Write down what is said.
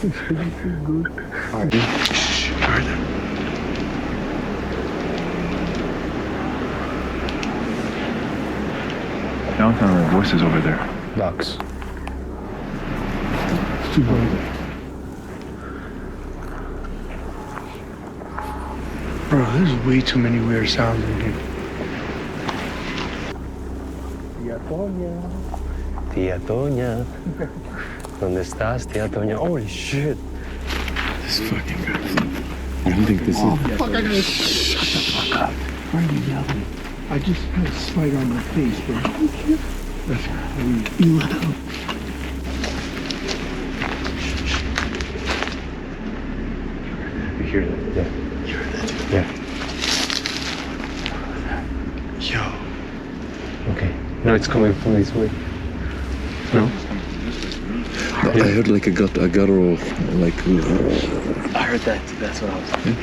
Alright. Shh. Alright then. Downtown, the voices over there. Ducks. It's too noisy. Bro, there's way too many weird sounds in here. Tía Toña. ¿Dónde estás, tía Toña? Holy shit. This fucking guy. I don't think this is. Fuck, I gotta shut the fuck up. Why are you yelling? I just had a spider on my face, bro. That's crazy. Be loud. You hear that? Yeah. You heard that? Yeah. Yo. Okay. Now it's coming from this way. No? I heard like a guttural, like. I heard that. That's what I was. Yeah.